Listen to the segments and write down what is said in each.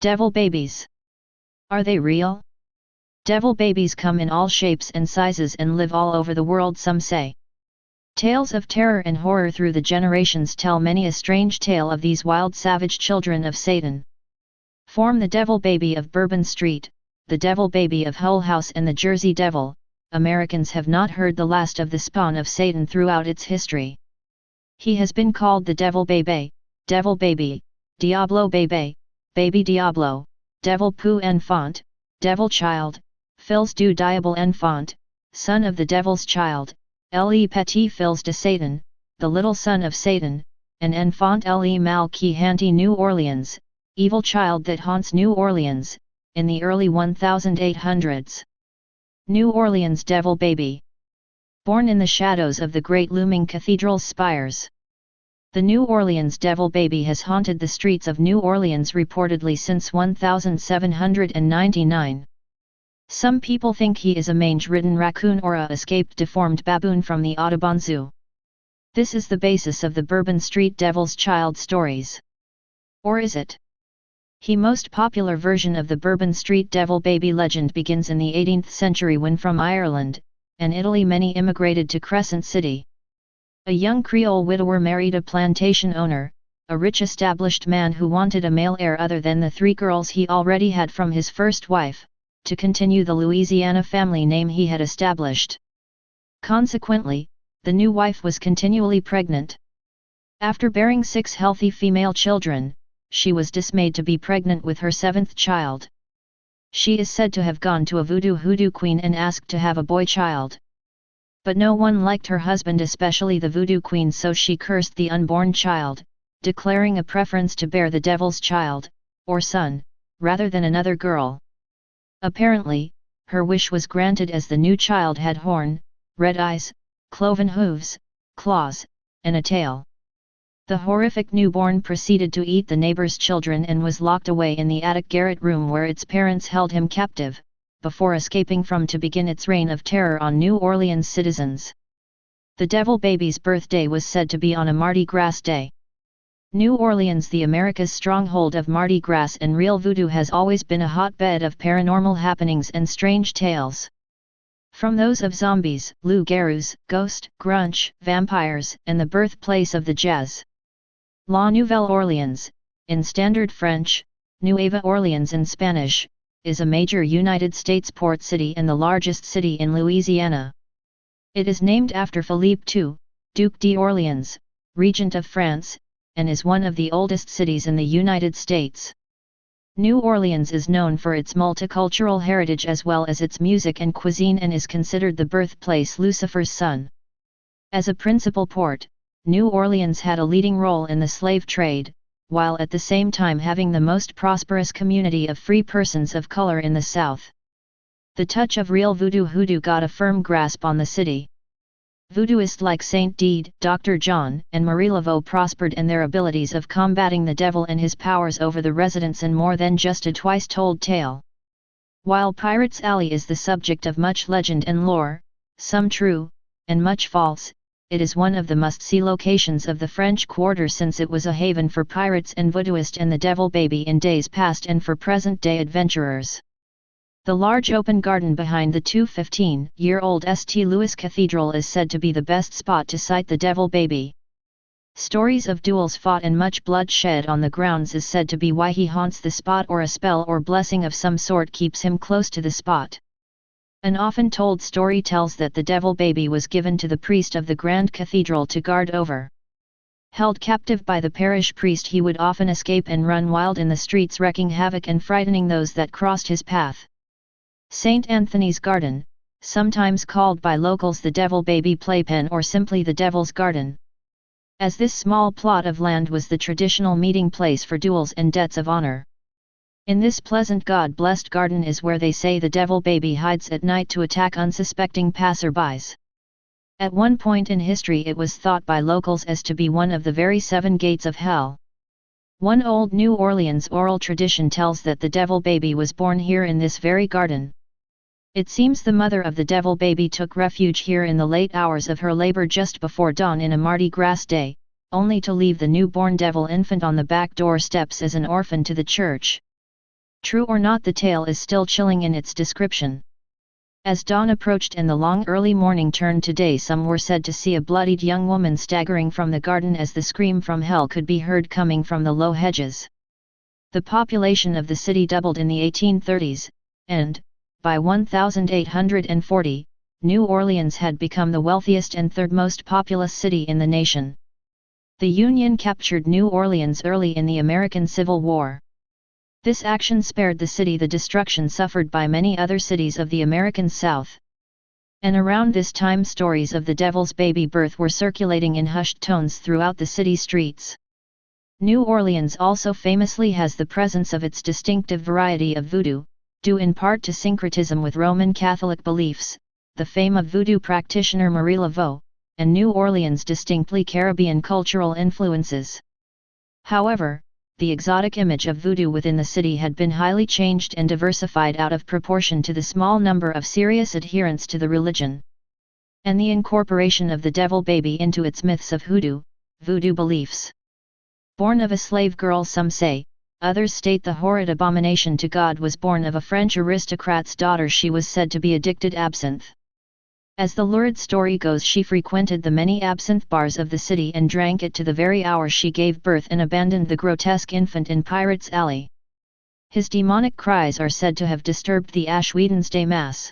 Devil babies. Are they real? Devil babies come in all shapes and sizes and live all over the world, some say. Tales of terror and horror through the generations tell many a strange tale of these wild savage children of Satan. Form the devil baby of Bourbon Street, the devil baby of Hull House and the Jersey Devil. Americans have not heard the last of the spawn of Satan throughout its history. He has been called the devil baby, Diablo baby, baby Diablo, devil pou enfant, devil child, fils du diable enfant, son of the devil's child, le petit fils de Satan, the little son of Satan, and enfant le mal qui hante New Orleans, evil child that haunts New Orleans, in the early 1800s. New Orleans devil baby. Born in the shadows of the great looming cathedral's spires. The New Orleans devil baby has haunted the streets of New Orleans reportedly since 1799. Some people think he is a mange-ridden raccoon or a escaped deformed baboon from the Audubon Zoo. This is the basis of the Bourbon Street Devil's Child stories. Or is it? The most popular version of the Bourbon Street Devil baby legend begins in the 18th century when from Ireland and Italy many immigrated to Crescent City. A young Creole widower married a plantation owner, a rich established man who wanted a male heir other than the 3 girls he already had from his first wife, to continue the Louisiana family name he had established. Consequently, the new wife was continually pregnant. After bearing 6 healthy female children, she was dismayed to be pregnant with her 7th child. She is said to have gone to a voodoo queen and asked to have a boy child. But no one liked her husband, especially the voodoo queen, so she cursed the unborn child, declaring a preference to bear the devil's child, or son, rather than another girl. Apparently, her wish was granted as the new child had red eyes, cloven hooves, claws, and a tail. The horrific newborn proceeded to eat the neighbor's children and was locked away in the attic garret room where its parents held him captive, before escaping from to begin its reign of terror on New Orleans citizens. The devil baby's birthday was said to be on a Mardi Gras day. New Orleans, the America's stronghold of Mardi Gras and real voodoo, has always been a hotbed of paranormal happenings and strange tales. From those of zombies, loups-garous, ghosts, grunge, vampires, and the birthplace of the jazz. La Nouvelle Orleans, in Standard French, Nueva Orleans in Spanish, is a major United States port city and the largest city in Louisiana. It is named after Philippe II, Duc d'Orléans, Regent of France, and is one of the oldest cities in the United States. New Orleans is known for its multicultural heritage as well as its music and cuisine, and is considered the birthplace Lucifer's son. As a principal port, New Orleans had a leading role in the slave trade, while at the same time having the most prosperous community of free persons of color in the South. The touch of real voodoo got a firm grasp on the city. Voodooists like Saint Dede, Dr. John, and Marie Laveau prospered in their abilities of combating the devil and his powers over the residents in more than just a twice-told tale. While Pirates Alley is the subject of much legend and lore, some true, and much false, it is one of the must-see locations of the French Quarter, since it was a haven for pirates and voodooists and the devil baby in days past and for present-day adventurers. The large open garden behind the 215-year-old St. Louis Cathedral is said to be the best spot to sight the devil baby. Stories of duels fought and much blood shed on the grounds is said to be why he haunts the spot, or a spell or blessing of some sort keeps him close to the spot. An often told story tells that the devil baby was given to the priest of the Grand Cathedral to guard over. Held captive by the parish priest, he would often escape and run wild in the streets, wreaking havoc and frightening those that crossed his path. St. Anthony's Garden, sometimes called by locals the Devil Baby Playpen or simply the Devil's Garden. As this small plot of land was the traditional meeting place for duels and debts of honor. In this pleasant God-blessed garden is where they say the devil baby hides at night to attack unsuspecting passerbys. At one point in history it was thought by locals as to be one of the very 7 gates of hell. One old New Orleans oral tradition tells that the devil baby was born here in this very garden. It seems the mother of the devil baby took refuge here in the late hours of her labor just before dawn in a Mardi Gras day, only to leave the newborn devil infant on the back door steps as an orphan to the church. True or not, the tale is still chilling in its description. As dawn approached and the long early morning turned to day, some were said to see a bloodied young woman staggering from the garden as the scream from hell could be heard coming from the low hedges. The population of the city doubled in the 1830s, and, by 1840, New Orleans had become the wealthiest and third most populous city in the nation. The Union captured New Orleans early in the American Civil War. This action spared the city the destruction suffered by many other cities of the American South. And around this time, stories of the devil's baby birth were circulating in hushed tones throughout the city streets. New Orleans also famously has the presence of its distinctive variety of voodoo, due in part to syncretism with Roman Catholic beliefs, the fame of voodoo practitioner Marie Laveau, and New Orleans' distinctly Caribbean cultural influences. However, the exotic image of voodoo within the city had been highly changed and diversified out of proportion to the small number of serious adherents to the religion. And the incorporation of the devil baby into its myths of voodoo beliefs. Born of a slave girl, some say, others state the horrid abomination to God was born of a French aristocrat's daughter. She was said to be addicted absinthe. As the lurid story goes, she frequented the many absinthe bars of the city and drank it to the very hour she gave birth and abandoned the grotesque infant in Pirates Alley. His demonic cries are said to have disturbed the Ash Wednesday Mass.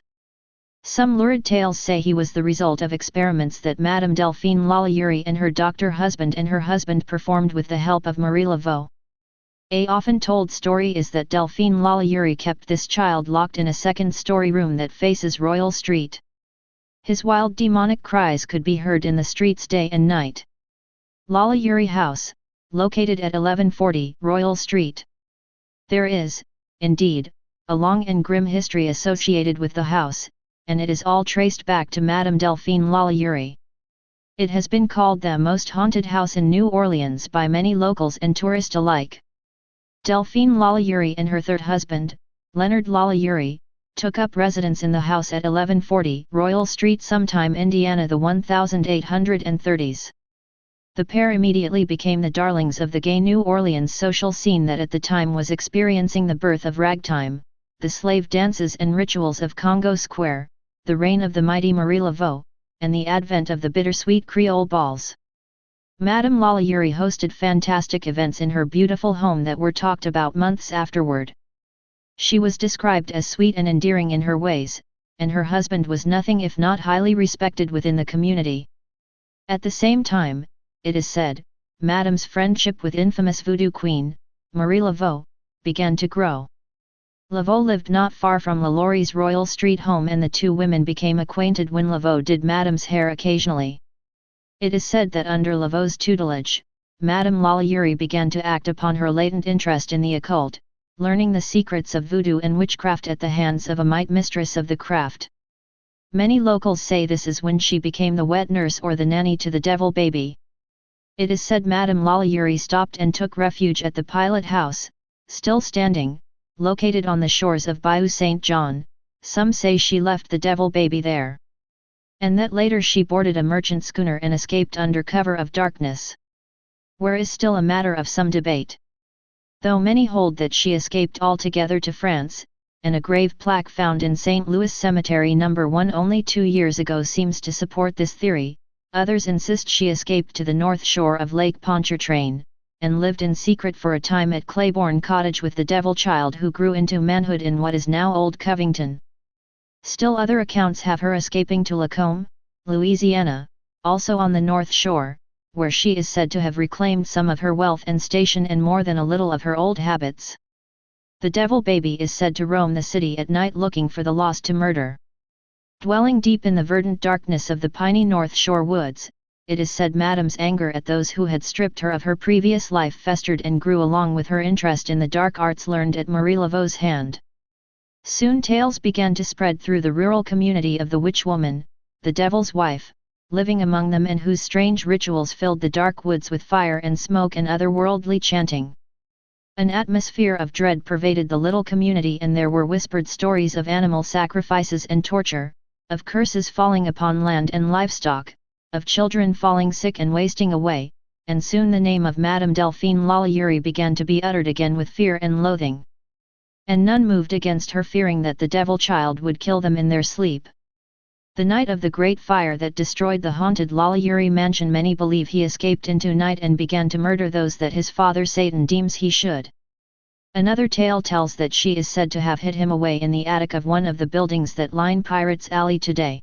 Some lurid tales say he was the result of experiments that Madame Delphine LaLaurie and her doctor husband performed with the help of Marie Laveau. A often told story is that Delphine LaLaurie kept this child locked in a second-story room that faces Royal Street. His wild demonic cries could be heard in the streets day and night. LaLaurie House, located at 1140 Royal Street. There is, indeed, a long and grim history associated with the house, and it is all traced back to Madame Delphine LaLaurie. It has been called the most haunted house in New Orleans by many locals and tourists alike. Delphine LaLaurie and her third husband, Leonard LaLaurie, took up residence in the house at 1140 Royal Street sometime Indiana the 1830s. The pair immediately became the darlings of the gay New Orleans social scene that at the time was experiencing the birth of ragtime, the slave dances and rituals of Congo Square, the reign of the mighty Marie Laveau, and the advent of the bittersweet Creole balls. Madame LaLaurie hosted fantastic events in her beautiful home that were talked about months afterward. She was described as sweet and endearing in her ways, and her husband was nothing if not highly respected within the community. At the same time, it is said, Madame's friendship with infamous voodoo queen, Marie Laveau, began to grow. Laveau lived not far from LaLaurie's Royal Street home, and the two women became acquainted when Laveau did Madame's hair occasionally. It is said that under Laveau's tutelage, Madame LaLaurie began to act upon her latent interest in the occult, learning the secrets of voodoo and witchcraft at the hands of a mistress of the craft. Many locals say this is when she became the wet nurse or the nanny to the devil baby. It is said Madame LaLaurie stopped and took refuge at the Pilot House, still standing, located on the shores of Bayou St. John. Some say she left the devil baby there, and that later she boarded a merchant schooner and escaped under cover of darkness. Where is still a matter of some debate. Though many hold that she escaped altogether to France, and a grave plaque found in St. Louis Cemetery No. 1 only 2 years ago seems to support this theory, others insist she escaped to the north shore of Lake Pontchartrain, and lived in secret for a time at Claiborne Cottage with the devil child who grew into manhood in what is now Old Covington. Still other accounts have her escaping to Lacombe, Louisiana, also on the north shore, where she is said to have reclaimed some of her wealth and station and more than a little of her old habits. The devil baby is said to roam the city at night looking for the lost to murder. Dwelling deep in the verdant darkness of the piney North Shore woods, it is said Madame's anger at those who had stripped her of her previous life festered and grew along with her interest in the dark arts learned at Marie Laveau's hand. Soon tales began to spread through the rural community of the witch woman, the devil's wife, living among them and whose strange rituals filled the dark woods with fire and smoke and otherworldly chanting. An atmosphere of dread pervaded the little community, and there were whispered stories of animal sacrifices and torture, of curses falling upon land and livestock, of children falling sick and wasting away, and soon the name of Madame Delphine LaLaurie began to be uttered again with fear and loathing. and none moved against her, fearing that the devil child would kill them in their sleep. The night of the great fire that destroyed the haunted LaLaurie mansion, many believe he escaped into night and began to murder those that his father Satan deems he should. Another tale tells that she is said to have hid him away in the attic of one of the buildings that line Pirates Alley today.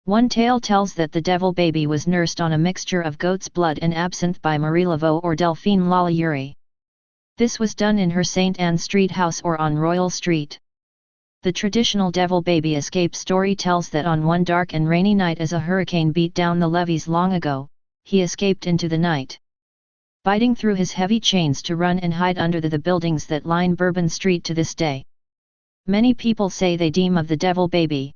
One tale tells that the devil baby was nursed on a mixture of goat's blood and absinthe by Marie Laveau or Delphine LaLaurie. This was done in her St. Anne Street house or on Royal Street. The traditional devil baby escape story tells that on one dark and rainy night, as a hurricane beat down the levees long ago, he escaped into the night, biting through his heavy chains to run and hide under the buildings that line Bourbon Street to this day. Many people say they dream of the devil baby.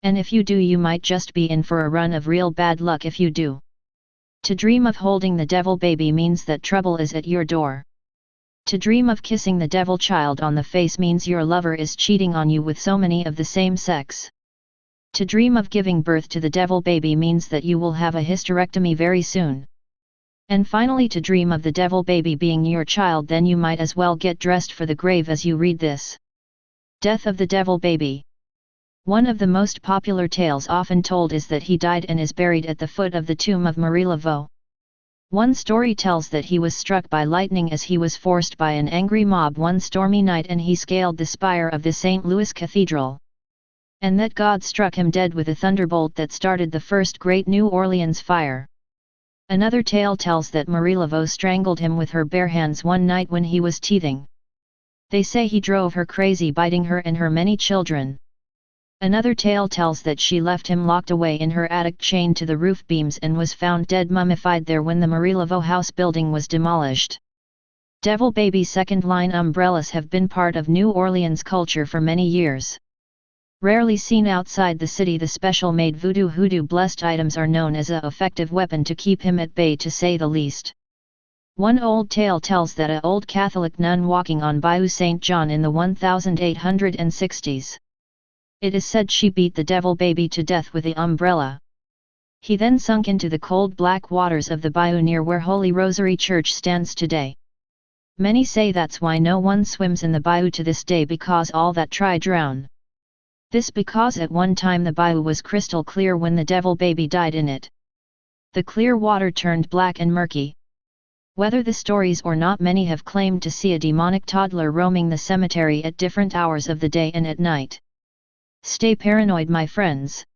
And if you do, you might just be in for a run of real bad luck if you do. To dream of holding the devil baby means that trouble is at your door. To dream of kissing the devil child on the face means your lover is cheating on you with so many of the same sex. To dream of giving birth to the devil baby means that you will have a hysterectomy very soon. And finally, to dream of the devil baby being your child, then you might as well get dressed for the grave as you read this. Death of the devil baby. One of the most popular tales often told is that he died and is buried at the foot of the tomb of Marie Laveau. One story tells that he was struck by lightning as he was forced by an angry mob one stormy night and he scaled the spire of the St. Louis Cathedral. And that God struck him dead with a thunderbolt that started the first great New Orleans fire. Another tale tells that Marie Laveau strangled him with her bare hands one night when he was teething. They say he drove her crazy, biting her and her many children. Another tale tells that she left him locked away in her attic, chained to the roof beams, and was found dead mummified there when the Marie Laveau house building was demolished. Devil baby second-line umbrellas have been part of New Orleans culture for many years. Rarely seen outside the city, the special-made voodoo hoodoo blessed items are known as a effective weapon to keep him at bay, to say the least. One old tale tells that a old Catholic nun walking on Bayou St. John in the 1860s. It is said she beat the devil baby to death with the umbrella. He then sunk into the cold black waters of the bayou near where Holy Rosary Church stands today. Many say that's why no one swims in the bayou to this day, because all that try drown. This because at one time the bayou was crystal clear when the devil baby died in it. The clear water turned black and murky. Whether the stories or not, many have claimed to see a demonic toddler roaming the cemetery at different hours of the day and at night. Stay paranoid, my friends.